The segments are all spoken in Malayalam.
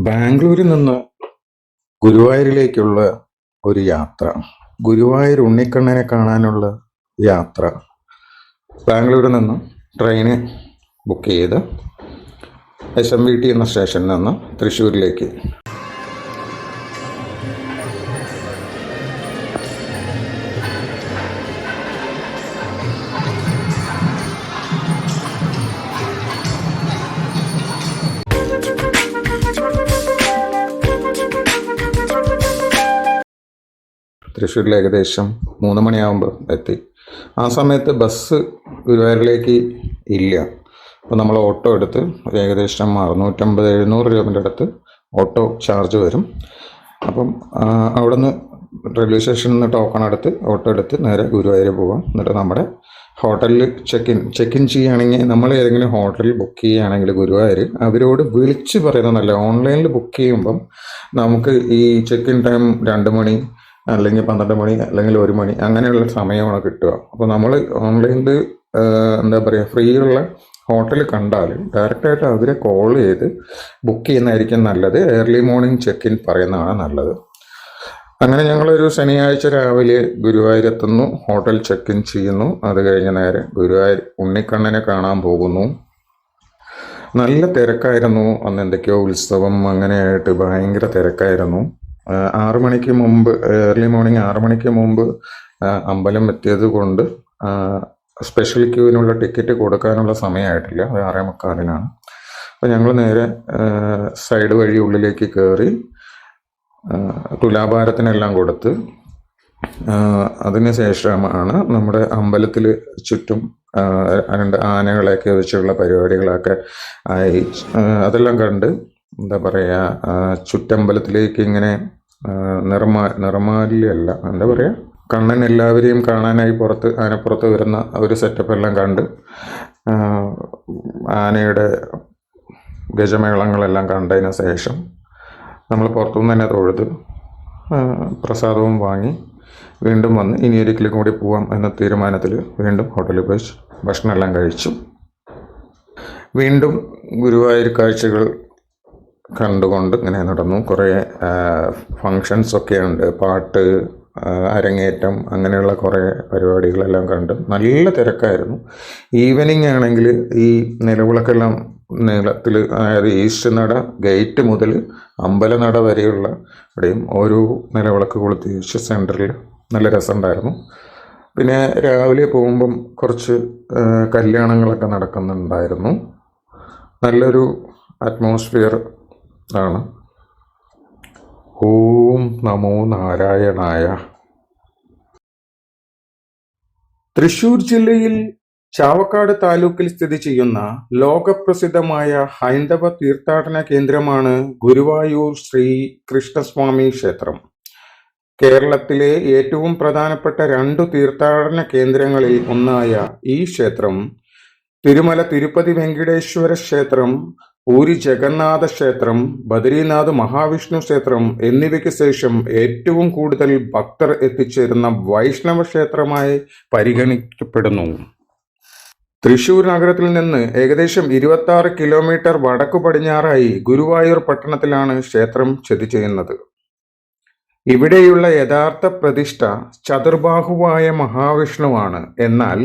ബാംഗ്ലൂരിൽ നിന്ന് ഗുരുവായൂരിലേക്കുള്ള ഒരു യാത്ര, ഗുരുവായൂർ ഉണ്ണിക്കണ്ണനെ കാണാനുള്ള യാത്ര. ബാംഗ്ലൂരിൽ നിന്ന് ട്രെയിന് ബുക്ക് ചെയ്ത് SMVT എന്ന സ്റ്റേഷനിൽ നിന്ന് തൃശ്ശൂരിലേക്ക്. തൃശ്ശൂരിൽ ഏകദേശം 3 മണിയാകുമ്പോൾ എത്തി. ആ സമയത്ത് ബസ് ഗുരുവായൂരിലേക്ക് ഇല്ല. അപ്പോൾ നമ്മൾ ഓട്ടോ എടുത്ത് ഏകദേശം 650-700 രൂപൻ്റെ അടുത്ത് ഓട്ടോ ചാർജ് വരും. അപ്പം അവിടെ നിന്ന് റെയിൽവേ സ്റ്റേഷനിൽ നിന്ന് ടോക്കൺ എടുത്ത് ഓട്ടോ എടുത്ത് നേരെ ഗുരുവായൂർ പോകാം. എന്നിട്ട് നമ്മുടെ ഹോട്ടലിൽ ചെക്ക് ഇൻ ചെയ്യുകയാണെങ്കിൽ, നമ്മൾ ഏതെങ്കിലും ഹോട്ടലിൽ ബുക്ക് ചെയ്യുകയാണെങ്കിൽ ഗുരുവായൂർ അവരോട് വിളിച്ച് പറയുന്നത് നല്ല. ഓൺലൈനിൽ ബുക്ക് ചെയ്യുമ്പം നമുക്ക് ഈ ചെക്ക് ഇൻ ടൈം 2 മണി അല്ലെങ്കിൽ 12 മണി അല്ലെങ്കിൽ 1 മണി അങ്ങനെയുള്ള സമയമാണ് കിട്ടുക. അപ്പോൾ നമ്മൾ ഓൺലൈനിൽ എന്താ പറയുക, ഫ്രീ ഉള്ള ഹോട്ടൽ കണ്ടാൽ ഡയറക്റ്റായിട്ട് അവരെ കോൾ ചെയ്ത് ബുക്ക് ചെയ്യുന്നതായിരിക്കും നല്ലത്. ഏർലി മോർണിംഗ് ചെക്ക് ഇൻ പറയുന്നതാണ് നല്ലത്. അങ്ങനെ ഞങ്ങളൊരു ശനിയാഴ്ച രാവിലെ ഗുരുവായൂർ എത്തുന്നു, ഹോട്ടൽ ചെക്ക് ഇൻ ചെയ്യുന്നു. അത് കഴിഞ്ഞ് നേരെ ഗുരുവായൂർ ഉണ്ണിക്കണ്ണനെ കാണാൻ പോകുന്നു. നല്ല തിരക്കായിരുന്നു അന്ന്. എന്തൊക്കെയോ ഉത്സവം അങ്ങനെയായിട്ട് ഭയങ്കര തിരക്കായിരുന്നു. 6 മണിക്ക് മുമ്പ്, ഏർലി മോർണിംഗ് 6 മണിക്ക് മുമ്പ് അമ്പലം എത്തിയത് കൊണ്ട് സ്പെഷ്യൽ ക്യൂവിനുള്ള ടിക്കറ്റ് കൊടുക്കാനുള്ള സമയമായിട്ടില്ല. അത് 6:45. അപ്പോൾ ഞങ്ങൾ നേരെ സൈഡ് വഴി ഉള്ളിലേക്ക് കയറി തുലാഭാരത്തിനെല്ലാം കൊടുത്ത് അതിന് ശേഷമാണ് നമ്മുടെ അമ്പലത്തിൽ ചുറ്റും 2 ആനകളെയൊക്കെ വെച്ചുള്ള പരിപാടികളൊക്കെ ആയി. അതെല്ലാം കണ്ട് എന്താ പറയുക, ചുറ്റമ്പലത്തിലേക്ക് ഇങ്ങനെ നിറമാലിയല്ല, എന്താ പറയുക, കണ്ണൻ എല്ലാവരെയും കാണാനായി ആനപ്പുറത്ത് വരുന്ന ഒരു സെറ്റപ്പ് എല്ലാം കണ്ട് ആനയുടെ ഗജമേളങ്ങളെല്ലാം കണ്ടതിന് ശേഷം നമ്മൾ പുറത്തുനിന്ന് തന്നെ തൊഴുത് പ്രസാദവും വാങ്ങി വീണ്ടും വന്ന് ഇനി ഒരിക്കലും കൂടി പോവാം എന്ന തീരുമാനത്തിൽ വീണ്ടും ഹോട്ടലിൽ പോയി ഭക്ഷണമെല്ലാം കഴിച്ചു. വീണ്ടും ഗുരുവായൂർ കാഴ്ചകൾ കണ്ടുകൊണ്ട് ഇങ്ങനെ നടന്നു. കുറേ ഫങ്ഷൻസൊക്കെ ഉണ്ട്, പാട്ട്, അരങ്ങേറ്റം, അങ്ങനെയുള്ള കുറേ പരിപാടികളെല്ലാം കണ്ട് നല്ല തിരക്കായിരുന്നു. ഈവനിങ് ആണെങ്കിൽ ഈ നിലവിളക്കെല്ലാം നീളത്തിൽ, അതായത് ഈസ്റ്റ് നട ഗേറ്റ് മുതൽ അമ്പലനട വരെയുള്ള ഇവിടെയും ഓരോ നിലവിളക്ക് കൊളുത്തി വെച്ച് സെൻറ്ററിൽ നല്ല രസമുണ്ടായിരുന്നു. പിന്നെ രാവിലെ പോകുമ്പം കുറച്ച് കല്യാണങ്ങളൊക്കെ നടക്കുന്നുണ്ടായിരുന്നു. നല്ലൊരു അറ്റ്മോസ്ഫിയർ ആണ്. ഓം നമോ നാരായണായ. തൃശ്ശൂർ ജില്ലയിൽ ചാവക്കാട് താലൂക്കിൽ സ്ഥിതി ചെയ്യുന്ന ലോകപ്രസിദ്ധമായ ഹൈന്ദവ തീർത്ഥാടന കേന്ദ്രമാണ് ഗുരുവായൂർ ശ്രീ കൃഷ്ണസ്വാമി ക്ഷേത്രം. കേരളത്തിലെ ഏറ്റവും പ്രധാനപ്പെട്ട 2 തീർത്ഥാടന കേന്ദ്രങ്ങളിൽ ഒന്നായ ഈ ക്ഷേത്രം തിരുമല തിരുപ്പതി വെങ്കടേശ്വര ക്ഷേത്രം, പൂരി ജഗന്നാഥ ക്ഷേത്രം, ബദരീനാഥ് മഹാവിഷ്ണു ക്ഷേത്രം എന്നിവയ്ക്ക് ശേഷം ഏറ്റവും കൂടുതൽ ഭക്തർ എത്തിച്ചേരുന്ന വൈഷ്ണവ ക്ഷേത്രമായി പരിഗണിക്കപ്പെടുന്നു. തൃശ്ശൂർ നഗരത്തിൽ നിന്ന് ഏകദേശം 26 കിലോമീറ്റർ വടക്കു പടിഞ്ഞാറായി ഗുരുവായൂർ പട്ടണത്തിലാണ് ക്ഷേത്രം സ്ഥിതി ചെയ്യുന്നത്. ഇവിടെയുള്ള യഥാർത്ഥ പ്രതിഷ്ഠ ചതുർബാഹുവായ മഹാവിഷ്ണുവാണ്. എന്നാൽ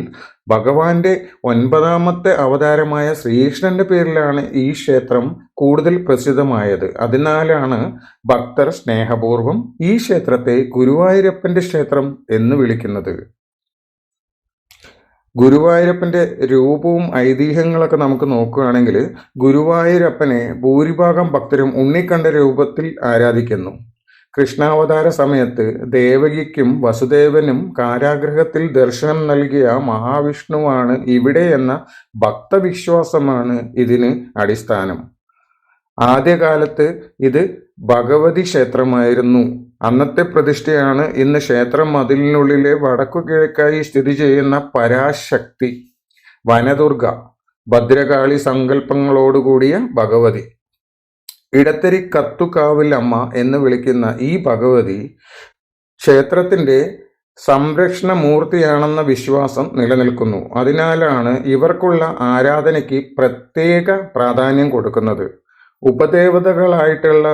ഭഗവാന്റെ 9ാമത്തെ അവതാരമായ ശ്രീകൃഷ്ണന്റെ പേരിലാണ് ഈ ക്ഷേത്രം കൂടുതൽ പ്രസിദ്ധമായത്. അതിനാലാണ് ഭക്തർ സ്നേഹപൂർവ്വം ഈ ക്ഷേത്രത്തെ ഗുരുവായൂരപ്പന്റെ ക്ഷേത്രം എന്ന് വിളിക്കുന്നത്. ഗുരുവായൂരപ്പന്റെ രൂപവും ഐതിഹ്യങ്ങളൊക്കെ നമുക്ക് നോക്കുകയാണെങ്കിൽ, ഗുരുവായൂരപ്പനെ ഭൂരിഭാഗം ഭക്തരും ഉണ്ണിക്കണ്ണ രൂപത്തിൽ ആരാധിക്കുന്നു. കൃഷ്ണാവതാര സമയത്ത് ദേവകിക്കും വസുദേവനും കാരാഗൃഹത്തിൽ ദർശനം നൽകിയ മഹാവിഷ്ണുവാണ് ഇവിടെ എന്ന ഭക്തവിശ്വാസമാണ് ഇതിന് അടിസ്ഥാനം. ആദ്യകാലത്ത് ഇത് ഭഗവതി ക്ഷേത്രമായിരുന്നു. അന്നത്തെ പ്രതിഷ്ഠയാണ് ഇന്ന് ക്ഷേത്രം മതിലിനുള്ളിലെ വടക്കു കിഴക്കായി സ്ഥിതി ചെയ്യുന്ന പരാശക്തി, വനദുർഗ, ഭദ്രകാളി സങ്കല്പങ്ങളോടുകൂടിയ ഭഗവതി. ഇടത്തരി കത്തുകാവിൽ അമ്മ എന്ന് വിളിക്കുന്ന ഈ ഭഗവതി ക്ഷേത്രത്തിന്റെ സംരക്ഷണ മൂർത്തിയാണെന്ന വിശ്വാസം നിലനിൽക്കുന്നു. അതിനാലാണ് ഇവർക്കുള്ള ആരാധനയ്ക്ക് പ്രത്യേക പ്രാധാന്യം കൊടുക്കുന്നത്. ഉപദേവതകളായിട്ടുള്ള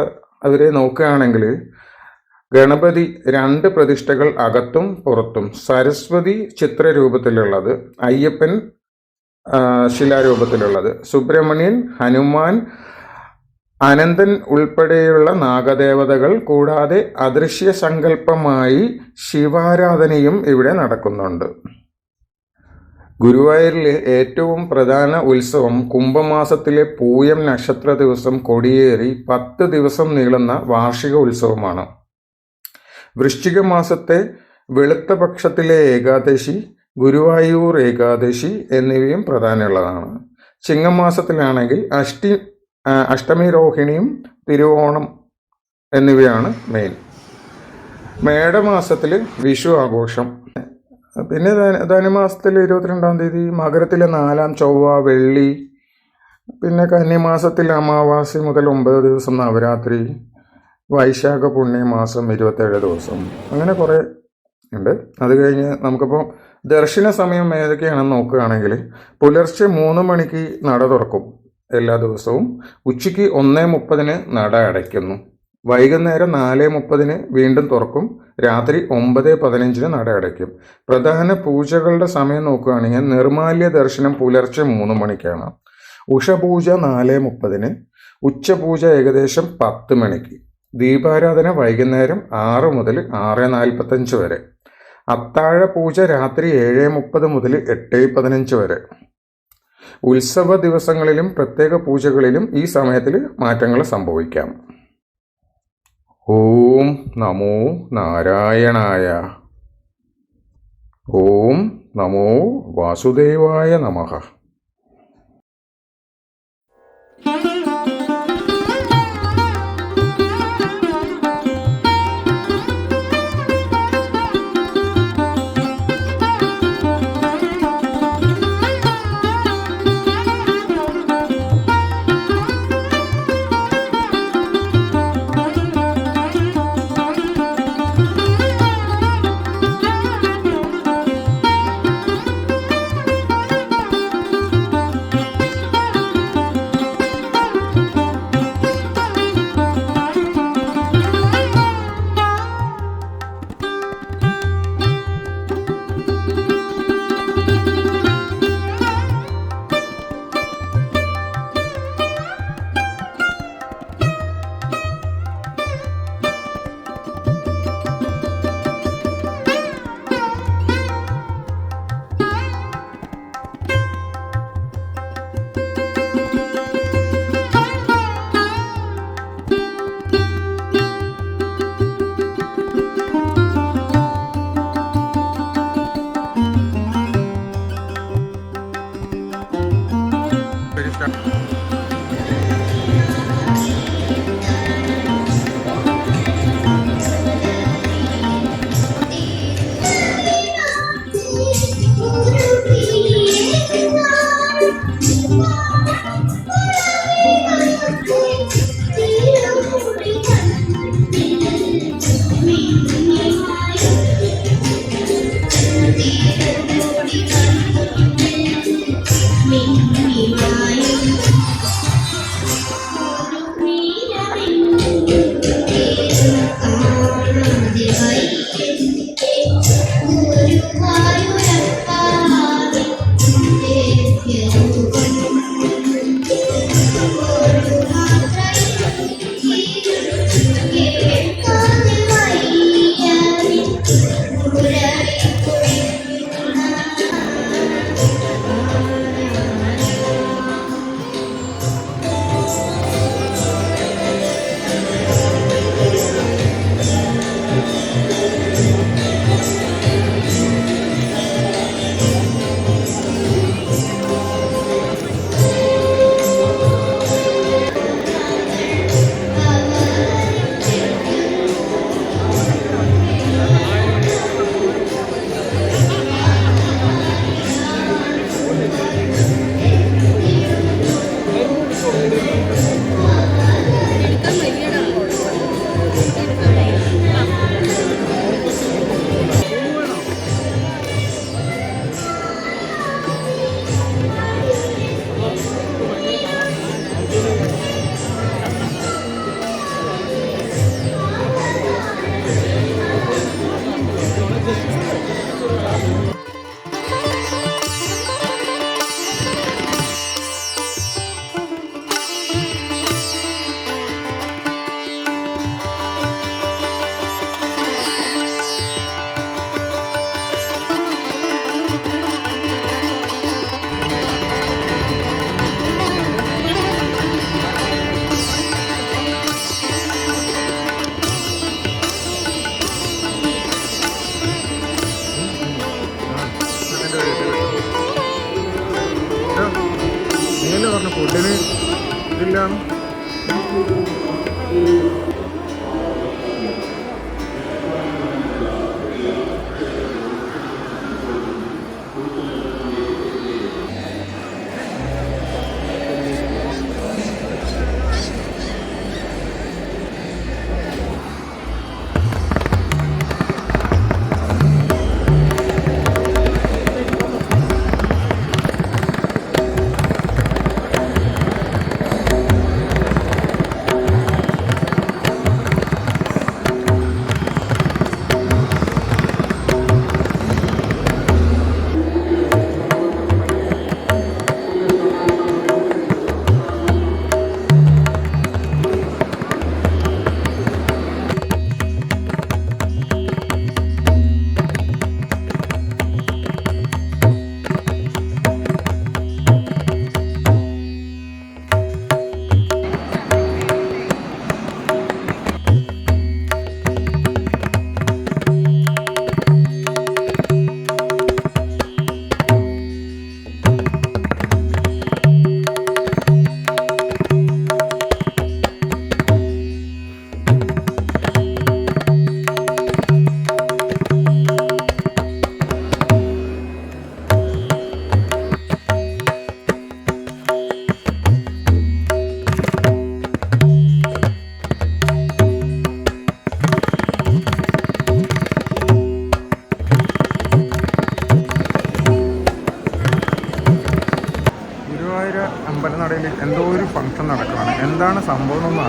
അവരെ നോക്കുകയാണെങ്കിൽ ഗണപതി 2 പ്രതിഷ്ഠകൾ അകത്തും പുറത്തും, സരസ്വതി ചിത്രരൂപത്തിലുള്ളത്, അയ്യപ്പൻ ശിലാരൂപത്തിലുള്ളത്, സുബ്രഹ്മണ്യൻ, ഹനുമാൻ, അനന്തൻ ഉൾപ്പെടെയുള്ള നാഗദേവതകൾ, കൂടാതെ അദൃശ്യ സങ്കല്പമായി ശിവാരാധനയും ഇവിടെ നടക്കുന്നുണ്ട്. ഗുരുവായൂരിലെ ഏറ്റവും പ്രധാന ഉത്സവം കുംഭമാസത്തിലെ പൂയം നക്ഷത്ര ദിവസം കൊടിയേറി 10 ദിവസം നീളുന്ന വാർഷിക ഉത്സവമാണ്. വൃശ്ചിക മാസത്തെ വെളുത്ത പക്ഷത്തിലെ ഏകാദശി, ഗുരുവായൂർ ഏകാദശി എന്നിവയും പ്രധാനമുള്ളതാണ്. ചിങ്ങമാസത്തിലാണെങ്കിൽ അഷ്ടമി രോഹിണിയും തിരുവോണം എന്നിവയാണ് മെയിൻ. മേടമാസത്തിൽ വിഷു ആഘോഷം. പിന്നെ ധനുമാസത്തിൽ 22-ാം തീയതി, മകരത്തിലെ 4-ാം ചൊവ്വ വെള്ളി, പിന്നെ കന്നിമാസത്തിൽ അമാവാസി മുതൽ 9 ദിവസം നവരാത്രി, വൈശാഖ പുണ്യമാസം 27 ദിവസം, അങ്ങനെ കുറേ ഉണ്ട്. അത് കഴിഞ്ഞ് നമുക്കിപ്പോൾ ദർശന സമയം ഏതൊക്കെയാണെന്ന് നോക്കുകയാണെങ്കിൽ പുലർച്ചെ 3 മണിക്ക് നട തുറക്കും എല്ലാ ദിവസവും. ഉച്ചയ്ക്ക് 1:30 നട അടയ്ക്കുന്നു. വൈകുന്നേരം 4:30 വീണ്ടും തുറക്കും. രാത്രി 9:15 നട അടയ്ക്കും. പ്രധാന പൂജകളുടെ സമയം നോക്കുകയാണെങ്കിൽ നിർമാല്യ ദർശനം പുലർച്ചെ 3 മണിക്കാണ്. ഉഷപൂജ 4:30, ഉച്ചപൂജ ഏകദേശം 10 മണിക്ക്, ദീപാരാധന വൈകുന്നേരം 6 മുതൽ 6:45 വരെ, അത്താഴ പൂജ രാത്രി 7:30 മുതൽ 8:15 വരെ. ഉത്സവ ദിവസങ്ങളിലും പ്രത്യേക പൂജകളിലും ഈ സമയത്തിൽ മാറ്റങ്ങൾ സംഭവിക്കാം. ഓം നമോ നാരായണായ. ഓം നമോ വാസുദേവായ നമഃ.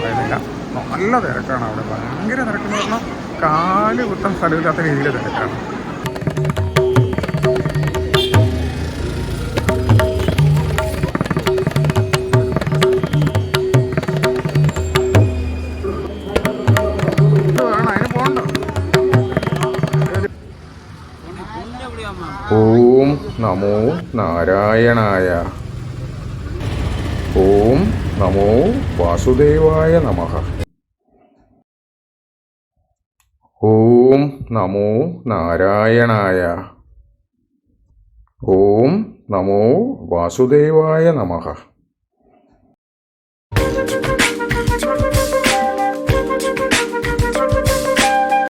പറയുന്നില്ല. നല്ല തിരക്കാണ് അവിടെ, ഭയങ്കര തിരക്കെന്ന് പറഞ്ഞാൽ കാല് കുത്താൻ സ്ഥലമില്ലാത്ത രീതിയിൽ തിരക്കാണ്. ഓം നമോ നാരായണായ. ഓം നമോ വാസുദേവായ നമഃ. ഓം നമോ നാരായണായ. ഓം നമോ വാസുദേവായ നമഃ.